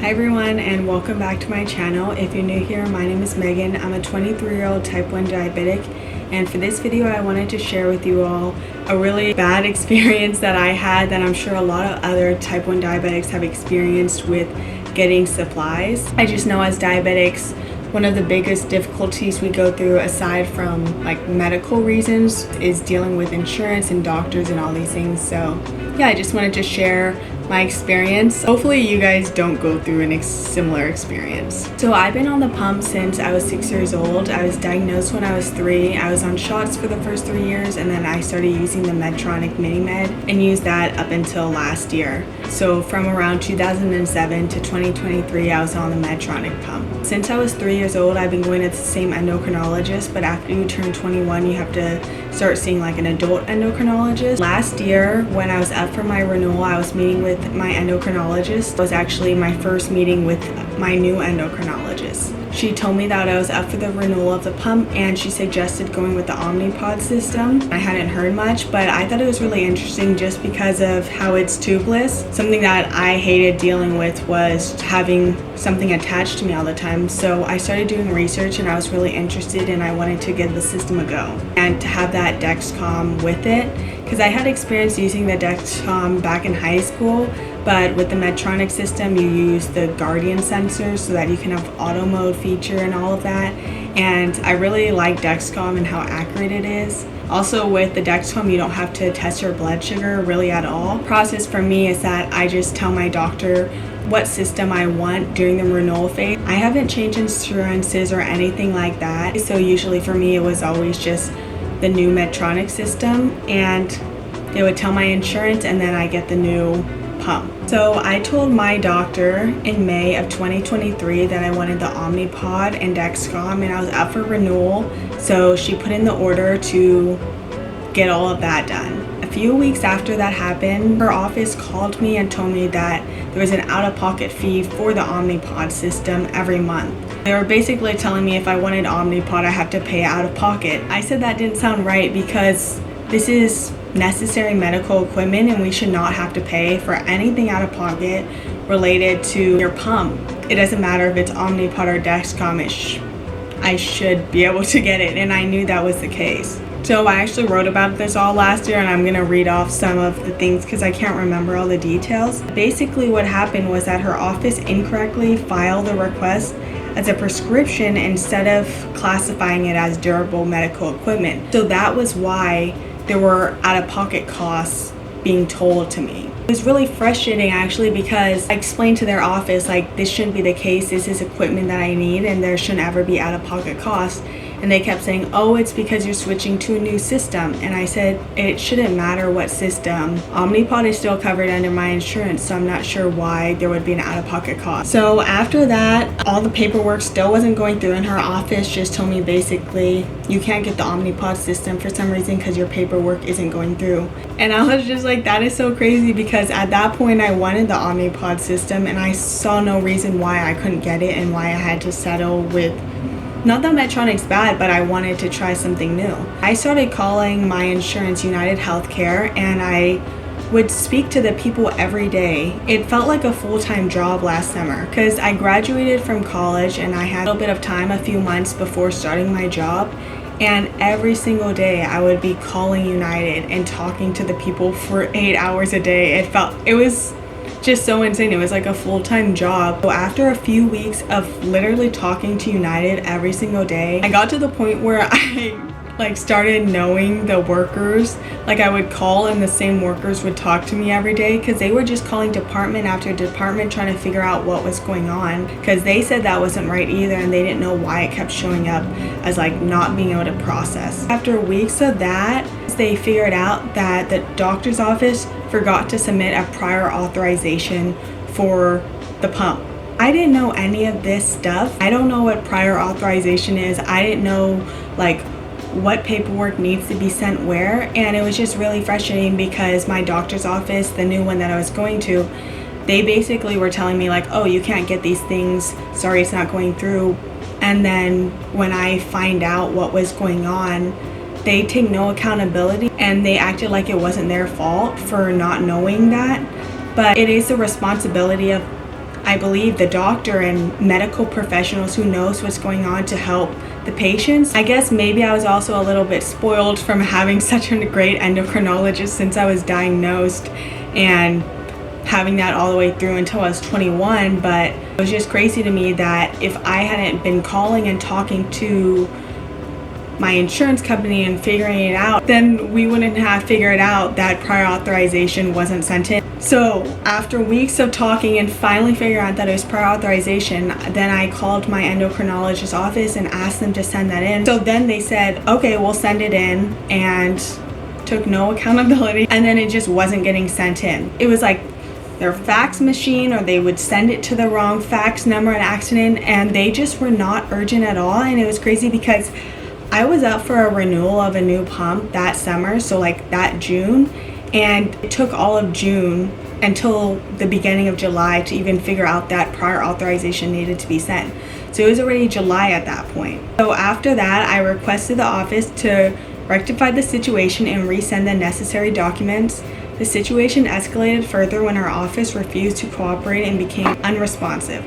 Hi everyone, and welcome back to my channel. If you're new here, my name is Megan. I'm a 23-year-old type 1 diabetic, and for this video I wanted to share with you all a really bad experience that I had that I'm sure a lot of other type 1 diabetics have experienced with getting supplies. I just know as diabetics, one of the biggest difficulties we go through aside from like medical reasons is dealing with insurance and doctors and all these things. So yeah, I just wanted to share my experience. Hopefully you guys don't go through a similar experience. So I've been on the pump since I was 6 years old. I was diagnosed when I was 3. I was on shots for the first 3 years, and then I started using the Medtronic Mini-Med and used that up until last year. So from around 2007 to 2023, I was on the Medtronic pump. Since I was 3 years old, I've been going to the same endocrinologist, but after you turn 21, you have to start seeing like an adult endocrinologist. Last year, when I was up for my renewal, I was meeting with my endocrinologist. It was actually my first meeting with my new endocrinologist. She told me that I was up for the renewal of the pump, and she suggested going with the Omnipod system. I hadn't heard much, but I thought it was really interesting just because of how it's tubeless. Something that I hated dealing with was having something attached to me all the time. So I started doing research and I was really interested, and I wanted to give the system a go and to have that Dexcom with it, because I had experience using the Dexcom back in high school, but with the Medtronic system you use the Guardian sensor so that you can have auto mode feature and all of that, and I really like Dexcom and how accurate it is. Also with the Dexcom, you don't have to test your blood sugar really at all. The process for me is that I just tell my doctor what system I want during the renewal phase. I haven't changed insurances or anything like that, so usually for me it was always just the new Medtronic system, and they would tell my insurance and then I get the new pump. So I told my doctor in May of 2023 that I wanted the Omnipod and Dexcom, and I was up for renewal, so she put in the order to get all of that done. A few weeks after that happened, her office called me and told me that there was an out-of-pocket fee for the Omnipod system every month. They were basically telling me if I wanted Omnipod, I have to pay out of pocket. I said that didn't sound right because this is necessary medical equipment and we should not have to pay for anything out of pocket related to your pump. It doesn't matter if it's Omnipod or Dexcom, I should be able to get it, and I knew that was the case. So I actually wrote about this all last year, and I'm going to read off some of the things because I can't remember all the details. Basically what happened was that her office incorrectly filed the request as a prescription instead of classifying it as durable medical equipment. So that was why there were out-of-pocket costs being told to me. It was really frustrating actually, because I explained to their office like this shouldn't be the case, this is equipment that I need and there shouldn't ever be out-of-pocket costs. And they kept saying, oh, it's because you're switching to a new system. And I said, it shouldn't matter what system. Omnipod is still covered under my insurance, so I'm not sure why there would be an out-of-pocket cost. So after that, all the paperwork still wasn't going through, and her office just told me basically, you can't get the Omnipod system for some reason because your paperwork isn't going through. And I was just like, that is so crazy, because at that point I wanted the Omnipod system and I saw no reason why I couldn't get it and why I had to settle with, not that Medtronic's bad, but I wanted to try something new. I started calling my insurance United Healthcare, and I would speak to the people every day. It felt like a full-time job last summer because I graduated from college and I had a little bit of time, a few months before starting my job, and every single day I would be calling United and talking to the people for 8 hours a day. It was just so insane. It was like a full-time job. So after a few weeks of literally talking to United every single day, I got to the point where I started knowing the workers. Like I would call and the same workers would talk to me every day, because they were just calling department after department trying to figure out what was going on, because they said that wasn't right either and they didn't know why it kept showing up as like not being able to process. After weeks of that, they figured out that the doctor's office forgot to submit a prior authorization for the pump. I didn't know any of this stuff. I don't know what prior authorization is. I didn't know like what paperwork needs to be sent where, and it was just really frustrating because my doctor's office, the new one that I was going to, they basically were telling me like, oh, you can't get these things, sorry, it's not going through. And then when I find out what was going on, they take no accountability and they acted like it wasn't their fault for not knowing that. But it is the responsibility of I believe, the doctor and medical professionals who knows what's going on to help the patients. I guess maybe I was also a little bit spoiled from having such a great endocrinologist since I was diagnosed and having that all the way through until I was 21. But it was just crazy to me that if I hadn't been calling and talking to my insurance company and figuring it out, then we wouldn't have figured out that prior authorization wasn't sent in. So after weeks of talking and finally figuring out that it was prior authorization, then I called my endocrinologist office and asked them to send that in. So then they said, okay, we'll send it in, and took no accountability. And then it just wasn't getting sent in. It was like their fax machine, or they would send it to the wrong fax number on accident, and they just were not urgent at all. And it was crazy because I was up for a renewal of a new pump that summer, so like that June, and it took all of June until the beginning of July to even figure out that prior authorization needed to be sent. So it was already July at that point. So after that, I requested the office to rectify the situation and resend the necessary documents. The situation escalated further when our office refused to cooperate and became unresponsive.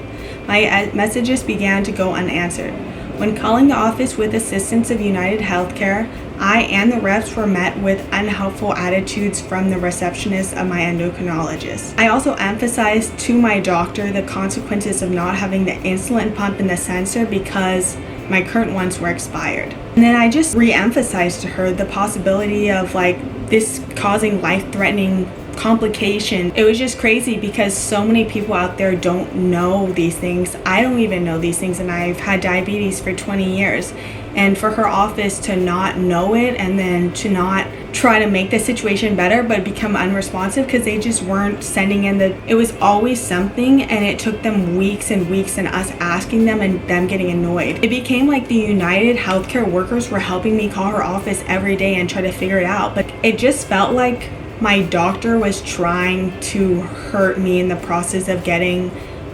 My messages began to go unanswered. When calling the office with assistance of United Healthcare, I and the reps were met with unhelpful attitudes from the receptionist of my endocrinologist. I also emphasized to my doctor the consequences of not having the insulin pump and the sensor because my current ones were expired. And then I just re-emphasized to her the possibility of like this causing life-threatening complication. It was just crazy because so many people out there don't know these things. I don't even know these things, and I've had diabetes for 20 years. And for her office to not know it and then to not try to make the situation better but become unresponsive because they just weren't sending in it was always something, and it took them weeks and weeks and us asking them and them getting annoyed. It became like the United Healthcare workers were helping me call her office every day and try to figure it out. But it just felt like my doctor was trying to hurt me in the process of getting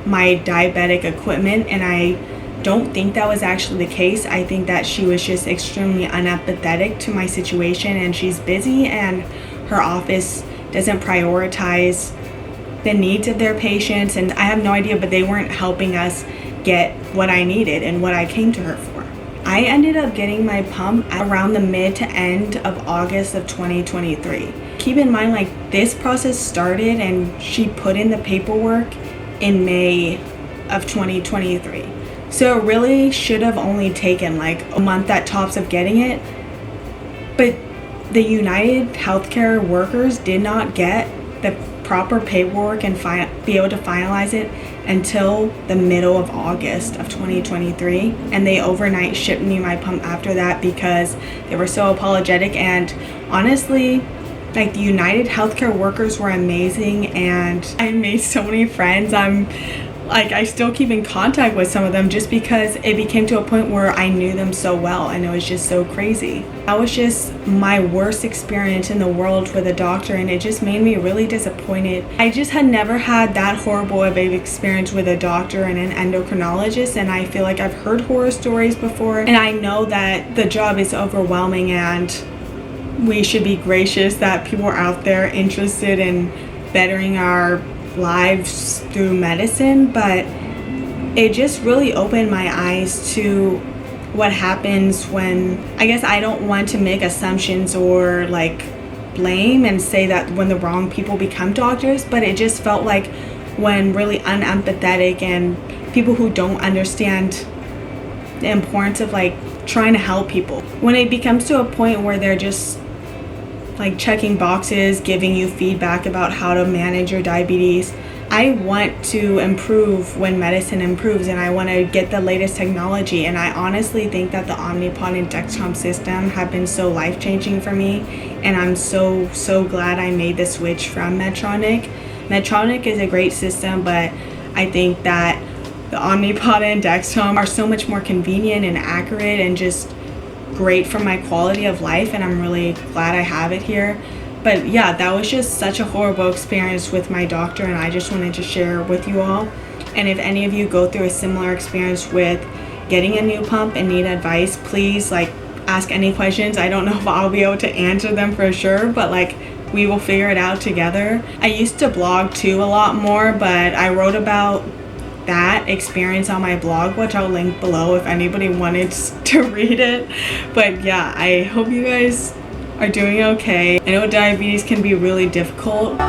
my diabetic equipment, and I don't think that was actually the case. I think that she was just extremely unempathetic to my situation, and she's busy and her office doesn't prioritize the needs of their patients, and I have no idea, but they weren't helping us get what I needed and what I came to her for. I ended up getting my pump around the mid to end of August of 2023. Keep in mind, like, this process started and she put in the paperwork in May of 2023. So it really should have only taken like a month at tops of getting it. But the United Healthcare workers did not get the proper paperwork and be able to finalize it until the middle of August of 2023. And they overnight shipped me my pump after that because they were so apologetic. And honestly, like, the United Healthcare workers were amazing, and I made so many friends. I still keep in contact with some of them just because it became to a point where I knew them so well, and it was just so crazy. That was just my worst experience in the world with a doctor, and it just made me really disappointed. I just had never had that horrible of an experience with a doctor and an endocrinologist, and I feel like I've heard horror stories before, and I know that the job is overwhelming, and we should be gracious that people are out there interested in bettering our lives through medicine. But it just really opened my eyes to what happens when, I guess I don't want to make assumptions or like blame and say that when the wrong people become doctors, but it just felt like when really unempathetic and people who don't understand the importance of like trying to help people, when it becomes to a point where they're just like checking boxes, giving you feedback about how to manage your diabetes. I want to improve when medicine improves, and I want to get the latest technology. And I honestly think that the Omnipod and Dexcom system have been so life-changing for me, and I'm so glad I made the switch from Medtronic. Medtronic is a great system, but I think that the Omnipod and Dexcom are so much more convenient and accurate and just great for my quality of life, and I'm really glad I have it here. But yeah, that was just such a horrible experience with my doctor, and I just wanted to share with you all. And if any of you go through a similar experience with getting a new pump and need advice, please like ask any questions. I don't know if I'll be able to answer them for sure, but like we will figure it out together. I used to blog too a lot more, but I wrote about that experience on my blog, which I'll link below if anybody wanted to read it. But yeah, I hope you guys are doing okay. I know diabetes can be really difficult.